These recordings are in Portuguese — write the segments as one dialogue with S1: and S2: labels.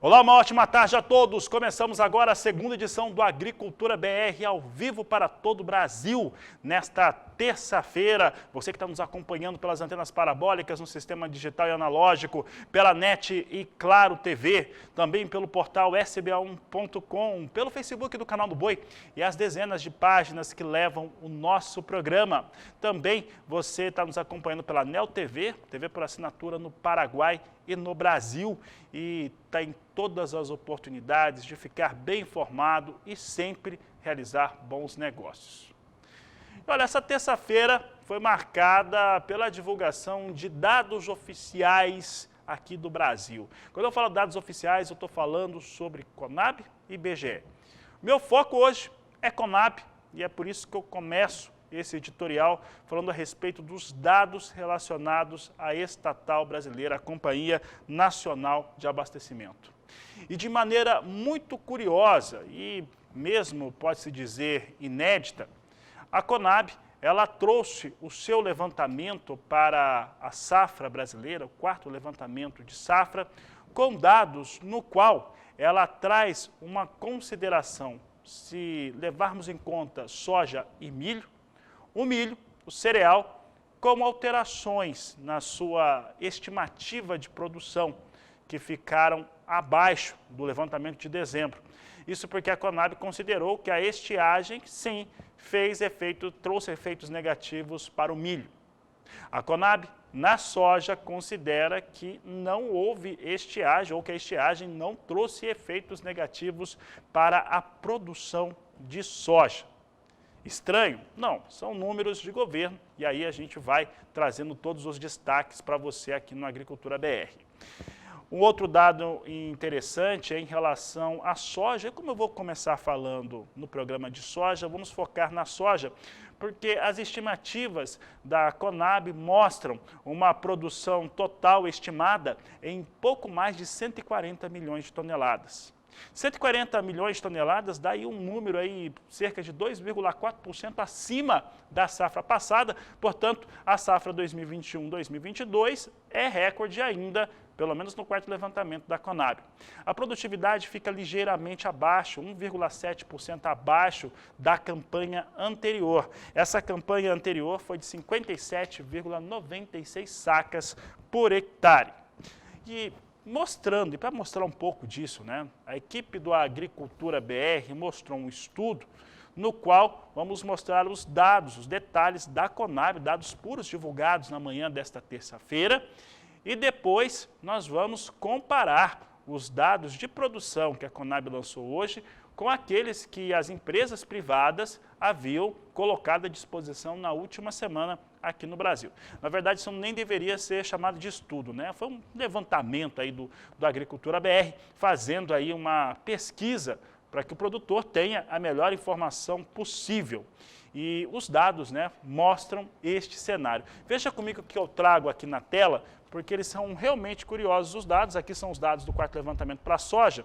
S1: Olá, uma ótima tarde a todos. Começamos agora a segunda edição do Agricultura BR ao vivo para todo o Brasil. Nesta terça-feira, você que está nos acompanhando pelas antenas parabólicas no sistema digital e analógico, pela NET e Claro TV, também pelo portal sba1.com, pelo Facebook do Canal do Boi e as dezenas de páginas que levam o nosso programa. Também você está nos acompanhando pela NEL TV, TV por assinatura no Paraguai e no Brasil, e está em todas as oportunidades de ficar bem informado e sempre realizar bons negócios. Olha, essa terça-feira foi marcada pela divulgação de dados oficiais aqui do Brasil. Quando eu falo dados oficiais, eu estou falando sobre Conab e IBGE. Meu foco hoje é Conab e é por isso que eu começo esse editorial falando a respeito dos dados relacionados à estatal brasileira, a Companhia Nacional de Abastecimento. E de maneira muito curiosa e mesmo pode-se dizer inédita, a Conab ela trouxe o seu levantamento para a safra brasileira, o quarto levantamento de safra, com dados no qual ela traz uma consideração, se levarmos em conta soja e milho, o milho, o cereal, com alterações na sua estimativa de produção, que ficaram abaixo do levantamento de dezembro. Isso porque a Conab considerou que a estiagem, sim, trouxe efeitos negativos para o milho. A Conab, na soja, considera que não houve estiagem, ou que a estiagem não trouxe efeitos negativos para a produção de soja. Estranho? Não, são números de governo e aí a gente vai trazendo todos os destaques para você aqui no Agricultura BR. Um outro dado interessante é em relação à soja. Como eu vou começar falando no programa de soja, vamos focar na soja, porque as estimativas da Conab mostram uma produção total estimada em pouco mais de 140 milhões de toneladas. 140 milhões de toneladas dá aí um número aí cerca de 2,4% acima da safra passada, portanto, a safra 2021-2022 é recorde ainda, pelo menos no quarto levantamento da Conab. A produtividade fica ligeiramente abaixo, 1,7% abaixo da campanha anterior. Essa campanha anterior foi de 57,96 sacas por hectare. E para mostrar um pouco disso, né, a equipe do Agricultura BR mostrou um estudo no qual vamos mostrar os dados, os detalhes da Conab, dados puros divulgados na manhã desta terça-feira, e depois nós vamos comparar os dados de produção que a Conab lançou hoje com aqueles que as empresas privadas haviam colocado à disposição na última semana aqui no Brasil. Na verdade, isso nem deveria ser chamado de estudo, né? Foi um levantamento aí do Agricultura BR, fazendo aí uma pesquisa para que o produtor tenha a melhor informação possível. E os dados, né, mostram este cenário. Veja comigo o que eu trago aqui na tela, porque eles são realmente curiosos os dados. Aqui são os dados do quarto levantamento para a soja.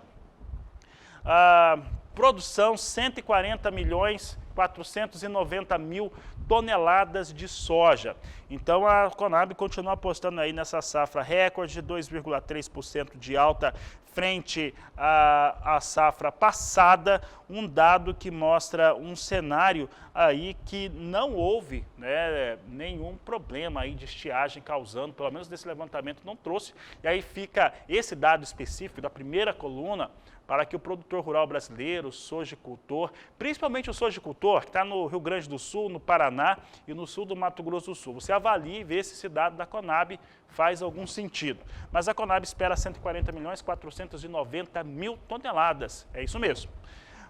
S1: Produção 140 milhões 490 mil toneladas de soja. Então a Conab continua apostando aí nessa safra recorde de 2,3% de alta frente à safra passada, um dado que mostra um cenário aí que não houve, né, nenhum problema aí de estiagem causando, pelo menos desse levantamento não trouxe, e aí fica esse dado específico da primeira coluna para que o produtor rural brasileiro, o sojicultor, principalmente o sojicultor, que está no Rio Grande do Sul, no Paraná e no sul do Mato Grosso do Sul, você avalie e vê se esse dado da Conab faz algum sentido. Mas a Conab espera 140 milhões 490 mil toneladas, é isso mesmo.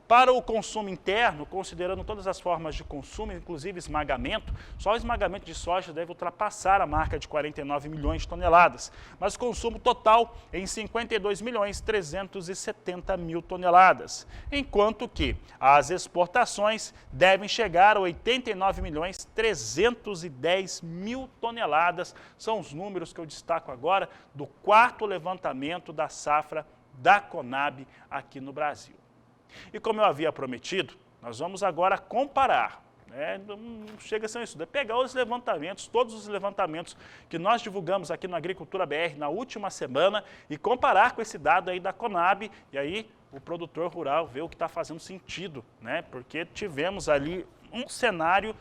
S1: Para o consumo interno, considerando todas as formas de consumo, inclusive esmagamento, só o esmagamento de soja deve ultrapassar a marca de 49 milhões de toneladas, mas o consumo total em 52 milhões 370 mil toneladas, enquanto que as exportações devem chegar a 89 milhões 310 mil toneladas, são os números que eu destaco agora do quarto levantamento da safra da Conab aqui no Brasil. E como eu havia prometido, nós vamos agora comparar Não chega a ser isso, é pegar os levantamentos, todos os levantamentos que nós divulgamos aqui no Agricultura BR na última semana e comparar com esse dado aí da Conab, e aí o produtor rural vê o que está fazendo sentido, né? Porque tivemos ali um cenário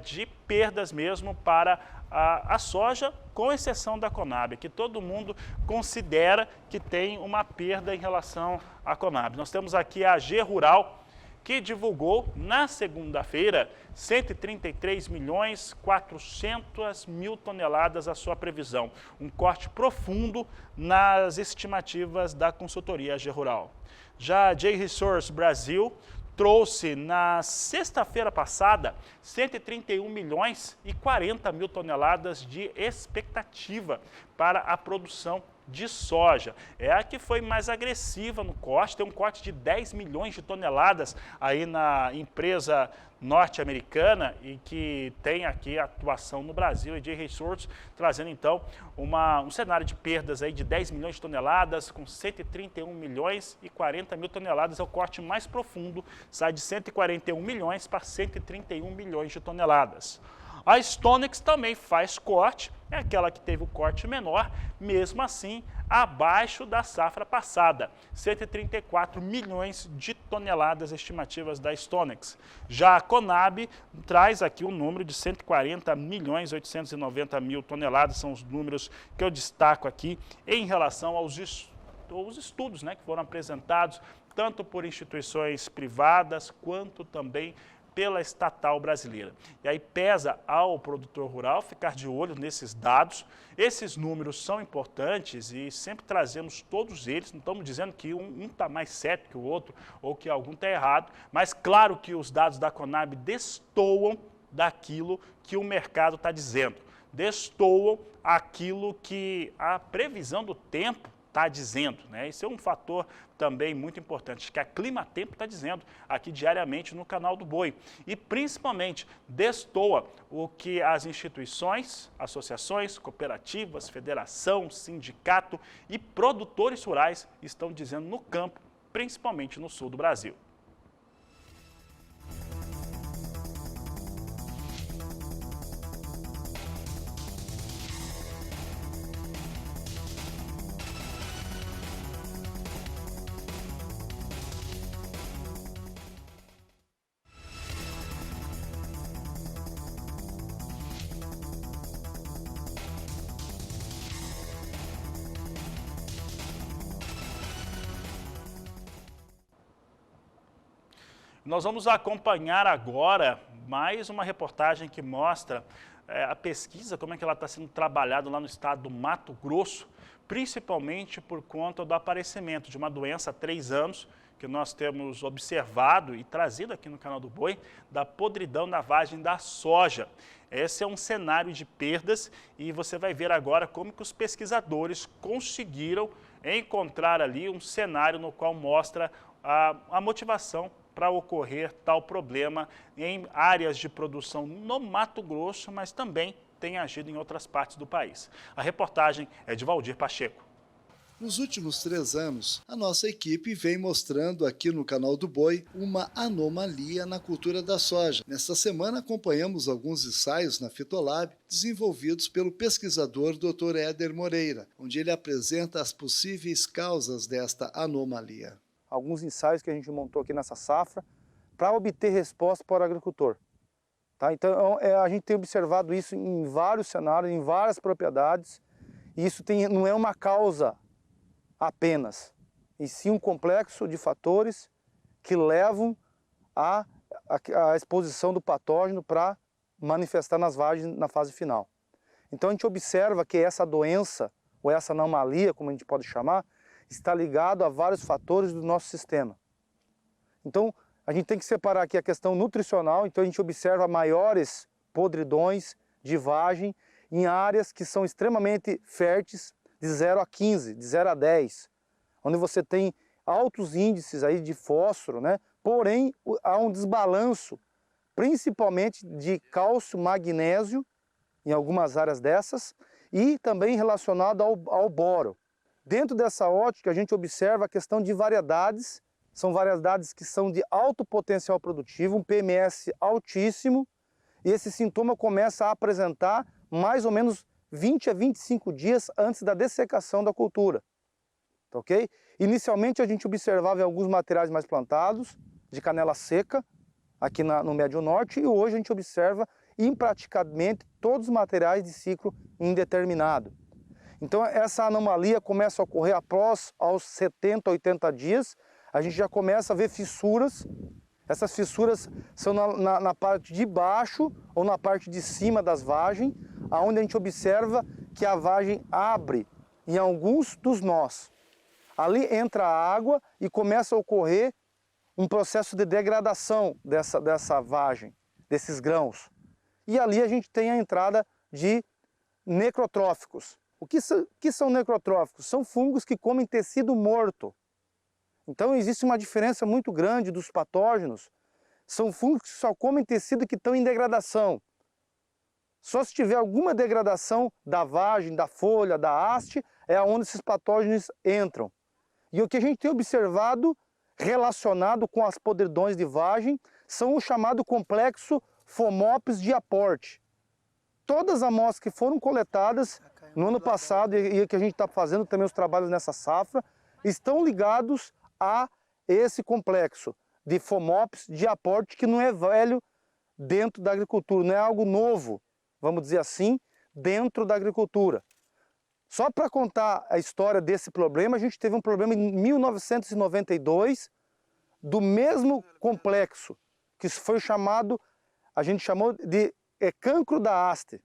S1: de perdas mesmo para a soja, com exceção da Conab, que todo mundo considera que tem uma perda em relação à Conab. Nós temos aqui a AG Rural, que divulgou na segunda-feira 133.400.000 toneladas a sua previsão, um corte profundo nas estimativas da consultoria AG Rural. Já a J-Resource Brasil trouxe na sexta-feira passada 131.040.000 toneladas de expectativa para a produção de soja. É a que foi mais agressiva no corte, tem um corte de 10 milhões de toneladas aí na empresa norte-americana e que tem aqui atuação no Brasil, a J-Resource, trazendo então um cenário de perdas aí de 10 milhões de toneladas, com 131.040.000 toneladas, é o corte mais profundo, sai de 141 milhões para 131 milhões de toneladas. A Stonex também faz corte, é aquela que teve o corte menor, mesmo assim abaixo da safra passada, 134 milhões de toneladas estimativas da Stonex. Já a Conab traz aqui um número de 140.890.000 toneladas, são os números que eu destaco aqui em relação aos estudos, né, que foram apresentados tanto por instituições privadas quanto também pela estatal brasileira. E aí pesa ao produtor rural ficar de olho nesses dados. Esses números são importantes e sempre trazemos todos eles, não estamos dizendo que um está mais certo que o outro ou que algum está errado, mas claro que os dados da Conab destoam daquilo que o mercado está dizendo, destoam aquilo que a previsão do tempo está dizendo, né? Esse é um fator também muito importante, que a Climatempo está dizendo aqui diariamente no canal do Boi. E principalmente destoa o que as instituições, associações, cooperativas, federação, sindicato e produtores rurais estão dizendo no campo, principalmente no sul do Brasil. Nós vamos acompanhar agora mais uma reportagem que mostra a pesquisa, como é que ela está sendo trabalhada lá no estado do Mato Grosso, principalmente por conta do aparecimento de uma doença há 3 anos, que nós temos observado e trazido aqui no canal do Boi, da podridão na vagem da soja. Esse é um cenário de perdas e você vai ver agora como que os pesquisadores conseguiram encontrar ali um cenário no qual mostra a motivação para ocorrer tal problema em áreas de produção no Mato Grosso, mas também tem agido em outras partes do país. A reportagem é de Valdir Pacheco.
S2: Nos últimos 3 anos, a nossa equipe vem mostrando aqui no canal do Boi uma anomalia na cultura da soja. Nesta semana acompanhamos alguns ensaios na Fitolab desenvolvidos pelo pesquisador Dr. Éder Moreira, onde ele apresenta as possíveis causas desta anomalia.
S3: Alguns ensaios que a gente montou aqui nessa safra para obter resposta para o agricultor. Tá? Então, a gente tem observado isso em vários cenários, em várias propriedades, e isso não é uma causa apenas, e sim um complexo de fatores que levam à exposição do patógeno para manifestar nas vagens na fase final. Então, a gente observa que essa doença, ou essa anomalia, como a gente pode chamar, está ligado a vários fatores do nosso sistema. Então, a gente tem que separar aqui a questão nutricional, então a gente observa maiores podridões de vagem em áreas que são extremamente férteis, de 0 a 15, de 0 a 10, onde você tem altos índices aí de fósforo, né? Porém, há um desbalanço, principalmente de cálcio, magnésio, em algumas áreas dessas, e também relacionado ao boro. Dentro dessa ótica, a gente observa a questão de variedades são variedades que são de alto potencial produtivo, um PMS altíssimo, e esse sintoma começa a apresentar mais ou menos 20 a 25 dias antes da dessecação da cultura. Tá, ok? Inicialmente a gente observava em alguns materiais mais plantados, de canela seca, aqui no Médio Norte, e hoje a gente observa em praticamente todos os materiais de ciclo indeterminado. Então essa anomalia começa a ocorrer após aos 70, 80 dias, a gente já começa a ver fissuras. Essas fissuras são na parte de baixo ou na parte de cima das vagens, onde a gente observa que a vagem abre em alguns dos nós. Ali entra a água e começa a ocorrer um processo de degradação dessa vagem, desses grãos. E ali a gente tem a entrada de necrotróficos. O que são necrotróficos? São fungos que comem tecido morto. Então existe uma diferença muito grande dos patógenos. São fungos que só comem tecido que estão em degradação. Só se tiver alguma degradação da vagem, da folha, da haste, é onde esses patógenos entram. E o que a gente tem observado relacionado com as podridões de vagem são o chamado complexo FOMOPS de aporte. Todas as amostras que foram coletadas no ano passado e que a gente está fazendo também os trabalhos nessa safra, estão ligados a esse complexo de FOMOPS de aporte, que não é velho dentro da agricultura, não é algo novo, vamos dizer assim, dentro da agricultura. Só para contar a história desse problema, a gente teve um problema em 1992, do mesmo complexo, que foi chamado, a gente chamou de cancro da haste.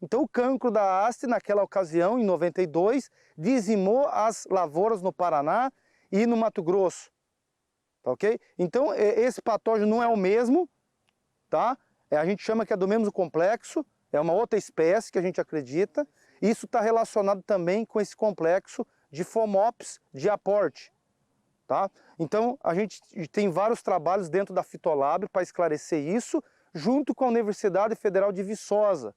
S3: Então o cancro da haste, naquela ocasião, em 92, dizimou as lavouras no Paraná e no Mato Grosso. Tá, ok? Então esse patógeno não é o mesmo, tá? A gente chama que é do mesmo complexo, é uma outra espécie que a gente acredita. Isso está relacionado também com esse complexo de FOMOPS de aporte. Tá? Então a gente tem vários trabalhos dentro da Fitolab para esclarecer isso, junto com a Universidade Federal de Viçosa,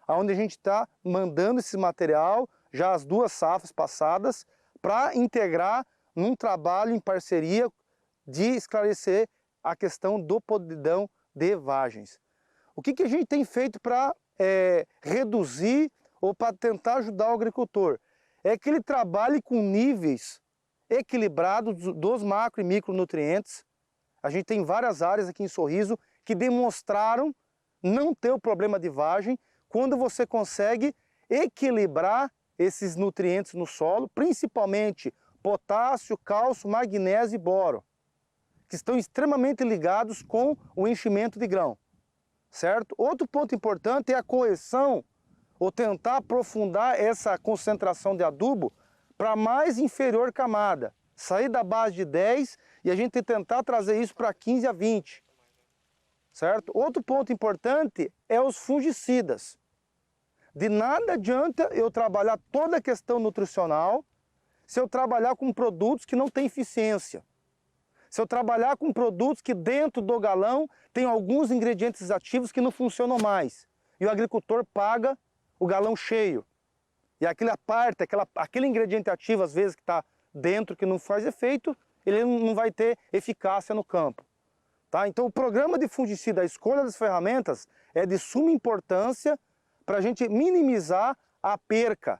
S3: onde a gente está mandando esse material, já as 2 safras passadas, para integrar num trabalho em parceria de esclarecer a questão do podridão de vagens. O que a gente tem feito para reduzir ou para tentar ajudar o agricultor? É que ele trabalhe com níveis equilibrados dos macro e micronutrientes. A gente tem várias áreas aqui em Sorriso que demonstraram não ter o problema de vagem quando você consegue equilibrar esses nutrientes no solo, principalmente potássio, cálcio, magnésio e boro, que estão extremamente ligados com o enchimento de grão, certo? Outro ponto importante é a correção, ou tentar aprofundar essa concentração de adubo para a mais inferior camada, sair da base de 10 e a gente tentar trazer isso para 15 a 20, certo? Outro ponto importante é os fungicidas. De nada adianta eu trabalhar toda a questão nutricional se eu trabalhar com produtos que não têm eficiência. Se eu trabalhar com produtos que dentro do galão tem alguns ingredientes ativos que não funcionam mais. E o agricultor paga o galão cheio. E aquele ingrediente ativo, às vezes, que está dentro, que não faz efeito, ele não vai ter eficácia no campo. Tá? Então o programa de fungicida, a escolha das ferramentas, é de suma importância para a gente minimizar a perca.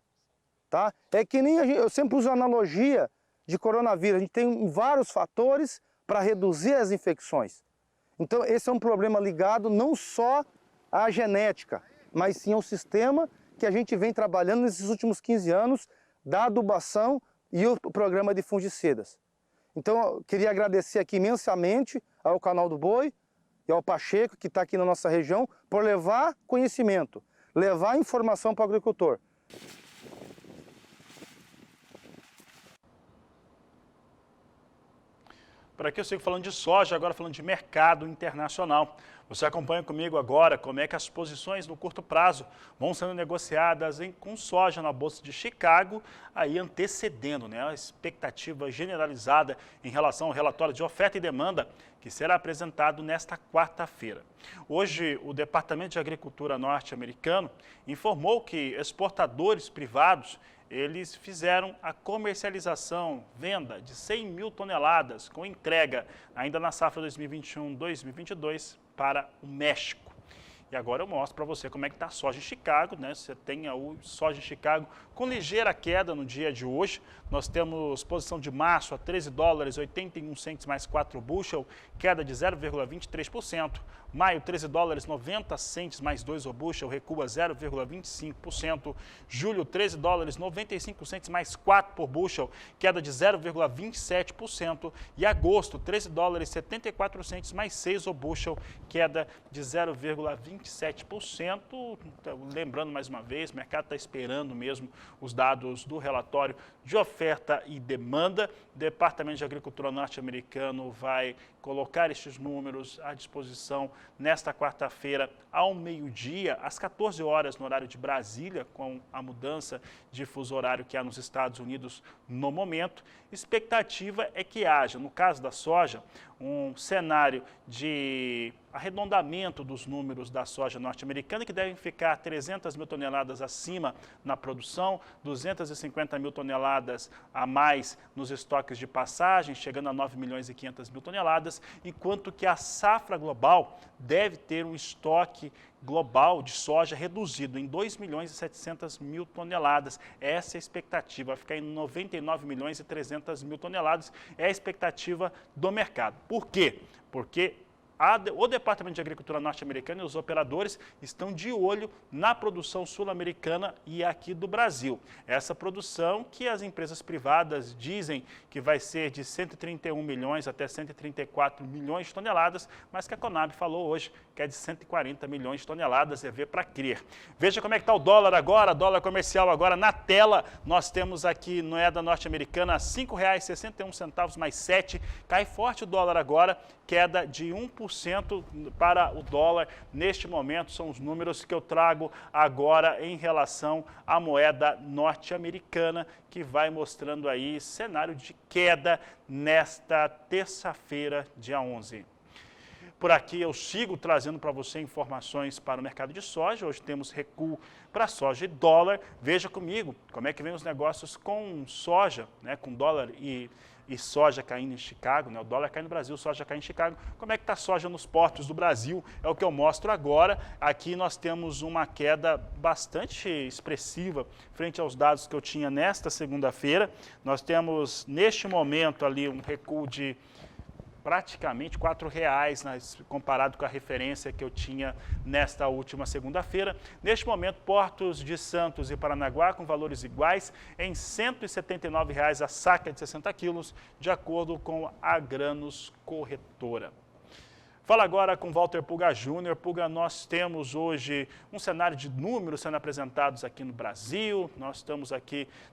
S3: Tá? É que nem eu sempre uso a analogia de coronavírus, a gente tem vários fatores para reduzir as infecções. Então esse é um problema ligado não só à genética, mas sim ao sistema que a gente vem trabalhando nesses últimos 15 anos da adubação e o programa de fungicidas. Então eu queria agradecer aqui imensamente ao Canal do Boi e ao Pacheco, que está aqui na nossa região, por levar conhecimento, levar informação para o agricultor.
S1: Por aqui eu sigo falando de soja, agora falando de mercado internacional. Você acompanha comigo agora como é que as posições no curto prazo vão sendo negociadas com soja na Bolsa de Chicago, aí antecedendo, né, a expectativa generalizada em relação ao relatório de oferta e demanda que será apresentado nesta quarta-feira. Hoje, o Departamento de Agricultura norte-americano informou que exportadores privados eles fizeram a comercialização, venda de 100 mil toneladas com entrega ainda na safra 2021-2022 para o México. E agora eu mostro para você como é que está a soja em Chicago, né? Você tem a soja em Chicago com ligeira queda no dia de hoje. Nós temos posição de março a 13 dólares 81 centes mais 4 bushel, queda de 0,23%. Maio, 13 dólares 90 centes mais 2 o bushel, recua 0,25%. Julho, 13 dólares 95 centes mais 4 por bushel, queda de 0,27%. E agosto, 13 dólares 74 centes mais 6 o bushel, queda de 0,27%. Lembrando mais uma vez, o mercado está esperando mesmo os dados do relatório de oferta e demanda. O Departamento de Agricultura norte-americano vai colocar estes números à disposição nesta quarta-feira ao meio-dia, às 14 horas no horário de Brasília, com a mudança de fuso horário que há nos Estados Unidos no momento. Expectativa é que haja, no caso da soja, um cenário de arredondamento dos números da soja norte-americana, que devem ficar 300 mil toneladas acima na produção, 250 mil toneladas a mais nos estoques de passagem, chegando a 9 milhões e 500 mil toneladas, enquanto que a safra global deve ter um estoque global de soja reduzido em 2 milhões e 700 mil toneladas. Essa é a expectativa, vai ficar em 99 milhões e 300 mil toneladas, é a expectativa do mercado. Por quê? Porque o Departamento de Agricultura norte-americano e os operadores estão de olho na produção sul-americana e aqui do Brasil. Essa produção que as empresas privadas dizem que vai ser de 131 milhões até 134 milhões de toneladas, mas que a Conab falou hoje que é de 140 milhões de toneladas, é ver para crer. Veja como é que está o dólar agora, dólar comercial agora na tela. Nós temos aqui moeda norte-americana R$ 5,61 mais 7. Cai forte o dólar agora, queda de 1% para o dólar. Neste momento são os números que eu trago agora em relação à moeda norte-americana, que vai mostrando aí cenário de queda nesta terça-feira, dia 11. Por aqui eu sigo trazendo para você informações para o mercado de soja. Hoje temos recuo para soja e dólar. Veja comigo como é que vem os negócios com soja, né, com dólar e soja caindo em Chicago, né? O dólar cai no Brasil, soja cai em Chicago. Como é que está a soja nos portos do Brasil? É o que eu mostro agora. Aqui nós temos uma queda bastante expressiva frente aos dados que eu tinha nesta segunda-feira. Nós temos, neste momento, ali um recuo de praticamente R$ 4,00 comparado com a referência que eu tinha nesta última segunda-feira. Neste momento, portos de Santos e Paranaguá com valores iguais em R$ 179,00 a saca de 60 quilos, de acordo com a Granos Corretora. Fala agora com Walter Puga Júnior. Puga, nós temos hoje um cenário de números sendo apresentados aqui no Brasil. Nós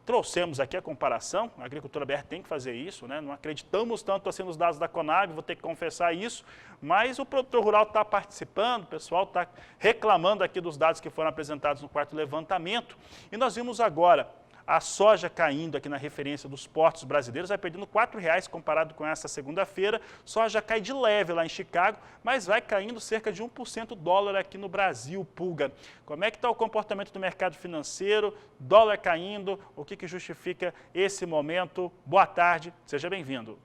S1: trouxemos aqui a comparação. A Agricultura BR tem que fazer isso, né? Não acreditamos tanto assim nos dados da Conab, vou ter que confessar isso. Mas o produtor rural está participando, o pessoal está reclamando aqui dos dados que foram apresentados no quarto levantamento. E nós vimos agora a soja caindo aqui na referência dos portos brasileiros, vai perdendo R$ 4,00 comparado com essa segunda-feira. Soja cai de leve lá em Chicago, mas vai caindo cerca de 1% o dólar aqui no Brasil, Pulga. Como é que está o comportamento do mercado financeiro? Dólar caindo, o que justifica esse momento? Boa tarde, seja bem-vindo.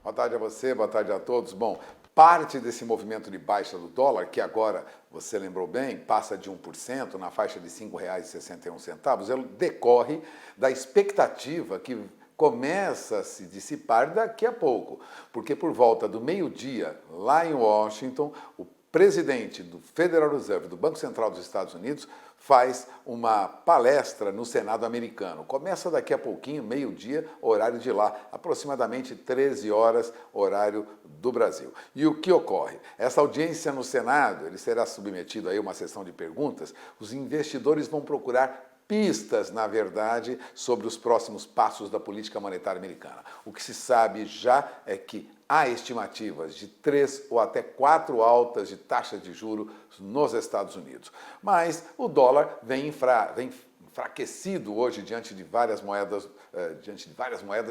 S4: Boa tarde a você, boa tarde a todos. Bom, parte desse movimento de baixa do dólar, que agora, você lembrou bem, passa de 1%, na faixa de R$ 5,61, ele decorre da expectativa que começa a se dissipar daqui a pouco, porque por volta do meio-dia, lá em Washington, o presidente do Federal Reserve, do Banco Central dos Estados Unidos, faz uma palestra no Senado americano. Começa daqui a pouquinho, meio-dia, horário de lá, aproximadamente 13 horas, horário do Brasil. E o que ocorre? Essa audiência no Senado, ele será submetido a uma sessão de perguntas, os investidores vão procurar pistas, na verdade, sobre os próximos passos da política monetária americana. O que se sabe já é que há estimativas de 3 ou até 4 altas de taxa de juros nos Estados Unidos. Mas o dólar vem enfraquecido hoje diante de várias moedas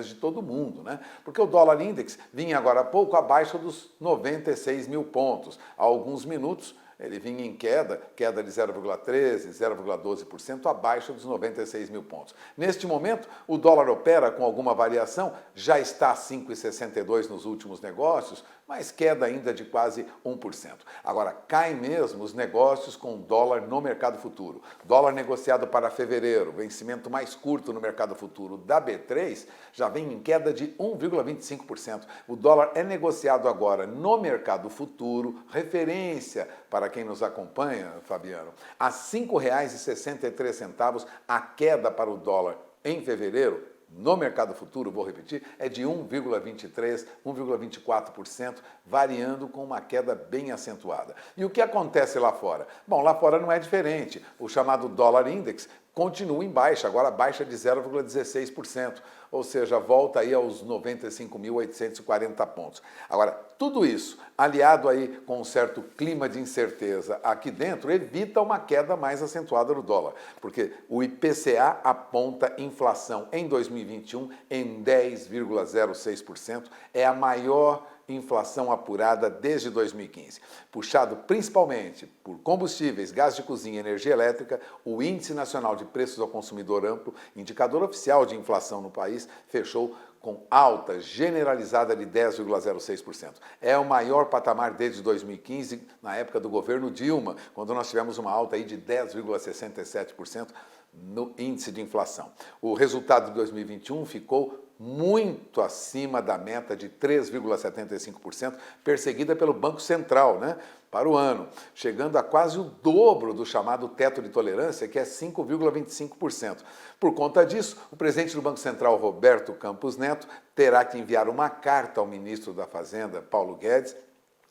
S4: de todo o mundo, né? Porque o dólar index vinha agora há pouco abaixo dos 96 mil pontos. Há alguns minutos ele vinha em queda de 0,13%, 0,12%, abaixo dos 96 mil pontos. Neste momento, o dólar opera com alguma variação, já está a 5,62 nos últimos negócios, mas queda ainda de quase 1%. Agora, caem mesmo os negócios com dólar no mercado futuro. Dólar negociado para fevereiro, vencimento mais curto no mercado futuro da B3, já vem em queda de 1,25%. O dólar é negociado agora no mercado futuro, referência para quem nos acompanha, Fabiano, a R$ 5,63, a queda para o dólar em fevereiro, no mercado futuro, vou repetir, é de 1,23%, 1,24%, variando com uma queda bem acentuada. E o que acontece lá fora? Bom, lá fora não é diferente. O chamado dólar index continua em baixa, agora baixa de 0,16%, ou seja, volta aí aos 95.840 pontos. Agora, tudo isso, aliado aí com um certo clima de incerteza aqui dentro, evita uma queda mais acentuada do dólar, porque o IPCA aponta inflação em 2021 em 10,06%, é a maior inflação apurada desde 2015. Puxado principalmente por combustíveis, gás de cozinha e energia elétrica, o Índice Nacional de Preços ao Consumidor Amplo, indicador oficial de inflação no país, fechou com alta generalizada de 10,06%. É o maior patamar desde 2015, na época do governo Dilma, quando nós tivemos uma alta aí de 10,67% no índice de inflação. O resultado de 2021 ficou muito acima da meta de 3,75%, perseguida pelo Banco Central, né, para o ano, chegando a quase o dobro do chamado teto de tolerância, que é 5,25%. Por conta disso, o presidente do Banco Central, Roberto Campos Neto, terá que enviar uma carta ao ministro da Fazenda, Paulo Guedes,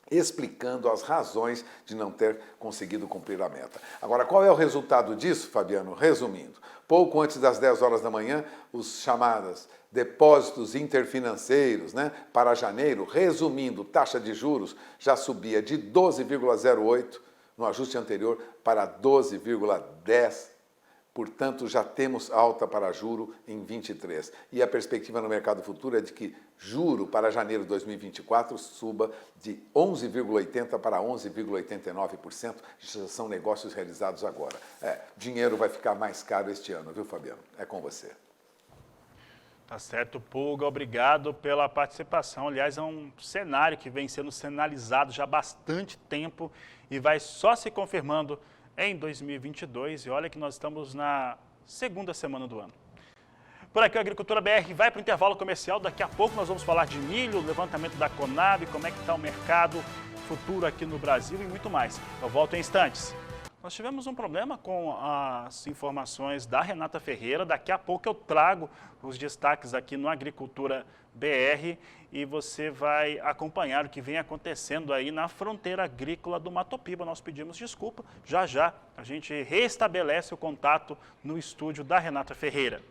S4: explicando as razões de não ter conseguido cumprir a meta. Agora, qual é o resultado disso, Fabiano? Resumindo, pouco antes das 10 horas da manhã, os chamados depósitos interfinanceiros, né, para janeiro, resumindo, taxa de juros já subia de 12,08 no ajuste anterior para 12,10. Portanto, já temos alta para juro em 23. E a perspectiva no mercado futuro é de que juro para janeiro de 2024 suba de 11,80% para 11,89%. Já são negócios realizados agora. Dinheiro vai ficar mais caro este ano, viu, Fabiano? É com você.
S1: Tá certo, Pulga, obrigado pela participação. Aliás, é um cenário que vem sendo sinalizado já há bastante tempo e vai só se confirmando em 2022. E olha que nós estamos na segunda semana do ano. Por aqui, a Agricultura BR vai para o intervalo comercial. Daqui a pouco nós vamos falar de milho, levantamento da Conab, como é que está o mercado futuro aqui no Brasil e muito mais. Eu volto em instantes. Nós tivemos um problema com as informações da Renata Ferreira. Daqui a pouco eu trago os destaques aqui no Agricultura BR e você vai acompanhar o que vem acontecendo aí na fronteira agrícola do Mato Piba. Nós pedimos desculpa, já já a gente restabelece o contato no estúdio da Renata Ferreira.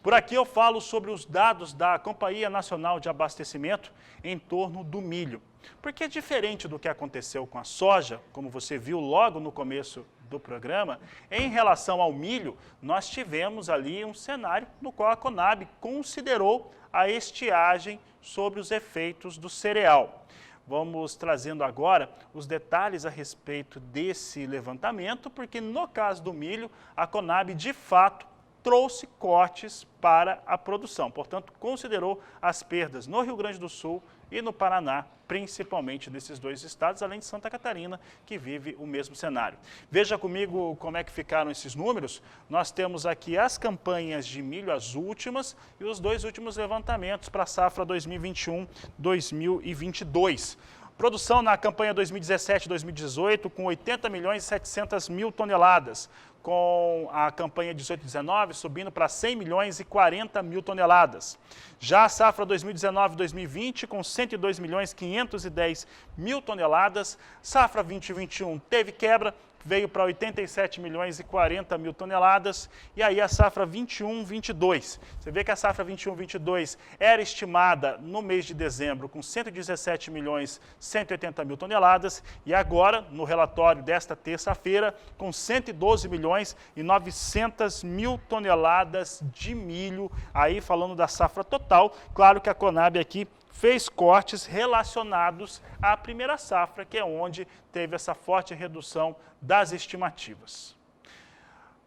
S1: Por aqui eu falo sobre os dados da Companhia Nacional de Abastecimento em torno do milho. Porque diferente do que aconteceu com a soja, como você viu logo no começo do programa, em relação ao milho, nós tivemos ali um cenário no qual a Conab considerou a estiagem sobre os efeitos do cereal. Vamos trazendo agora os detalhes a respeito desse levantamento, porque no caso do milho, a Conab de fato trouxe cortes para a produção. Portanto, considerou as perdas no Rio Grande do Sul e no Paraná, principalmente nesses dois estados, além de Santa Catarina, que vive o mesmo cenário. Veja comigo como é que ficaram esses números. Nós temos aqui as campanhas de milho, as últimas, e os dois últimos levantamentos para a safra 2021-2022. Produção na campanha 2017-2018 com 80 milhões e 700 mil toneladas. com a campanha 18-19 subindo para 100 milhões e 40 mil toneladas. Já a safra 2019-2020 com 102 milhões 510 mil toneladas. Safra 2021 teve quebra, veio para 87 milhões e 40 mil toneladas, e aí a safra 21-22. Você vê que a safra 21-22 era estimada no mês de dezembro com 117 milhões 180 mil toneladas, e agora, no relatório desta terça-feira, com 112 milhões e 900 mil toneladas de milho, aí falando da safra total. Claro que a Conab aqui fez cortes relacionados à primeira safra, que é onde teve essa forte redução das estimativas.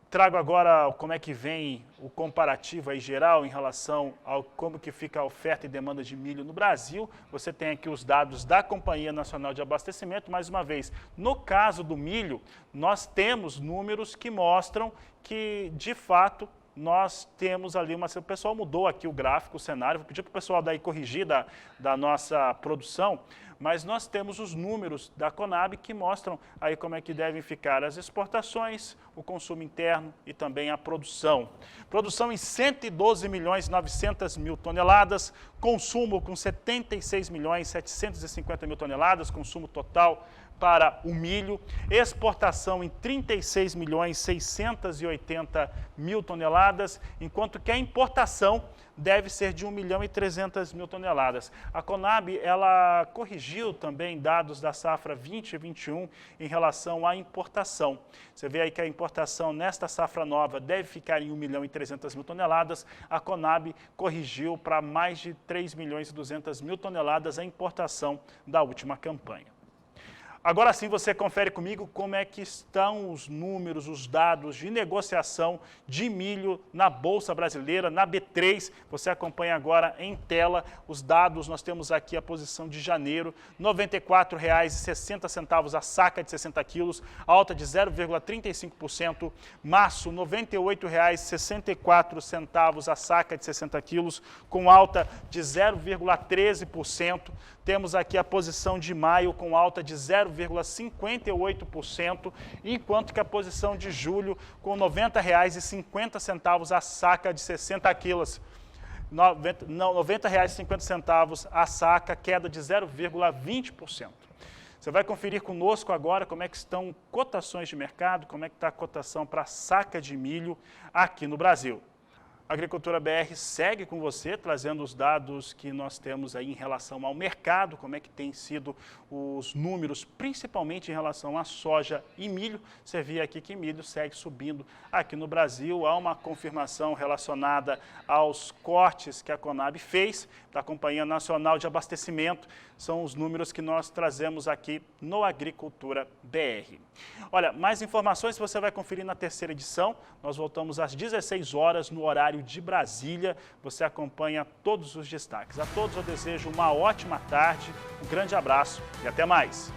S1: Trago agora como é que vem o comparativo aí geral em relação ao como que fica a oferta e demanda de milho no Brasil. Você tem aqui os dados da Companhia Nacional de Abastecimento. Mais uma vez, no caso do milho, nós temos números que mostram que, de fato, nós temos ali o pessoal mudou aqui o gráfico, o cenário, vou pedir para o pessoal daí corrigir da nossa produção, mas nós temos os números da Conab que mostram aí como é que devem ficar as exportações, o consumo interno e também a produção. Produção em 112 milhões e 900 mil toneladas, consumo com 76 milhões e 750 mil toneladas, consumo total para o milho, exportação em 36 milhões 680 mil toneladas, enquanto que a importação deve ser de 1 milhão e 300 mil toneladas. A Conab, ela corrigiu também dados da safra 20 e 21 em relação à importação. Você vê aí que a importação nesta safra nova deve ficar em 1 milhão e 300 mil toneladas. A Conab corrigiu para mais de 3 milhões e 200 mil toneladas a importação da última campanha. Agora sim você confere comigo como é que estão os números, os dados de negociação de milho na Bolsa Brasileira, na B3. Você acompanha agora em tela os dados. Nós temos aqui a posição de janeiro, R$ 94,60 a saca de 60 quilos, alta de 0,35%. Março, R$ 98,64 a saca de 60 quilos, com alta de 0,13%. Temos aqui a posição de maio com alta de 0,58%, enquanto que a posição de julho com R$ 90,50 a saca de 60 quilos. R$ 90,50 a saca, queda de 0,20%. Você vai conferir conosco agora como é que estão cotações de mercado, como é que está a cotação para a saca de milho aqui no Brasil. A Agricultura BR segue com você, trazendo os dados que nós temos aí em relação ao mercado, como é que tem sido os números, principalmente em relação à soja e milho. Você vê aqui que milho segue subindo aqui no Brasil. Há uma confirmação relacionada aos cortes que a Conab fez, da Companhia Nacional de Abastecimento. São os números que nós trazemos aqui no Agricultura BR. Olha, mais informações você vai conferir na terceira edição. Nós voltamos às 16 horas no horário de Brasília. Você acompanha todos os destaques. A todos eu desejo uma ótima tarde, um grande abraço e até mais.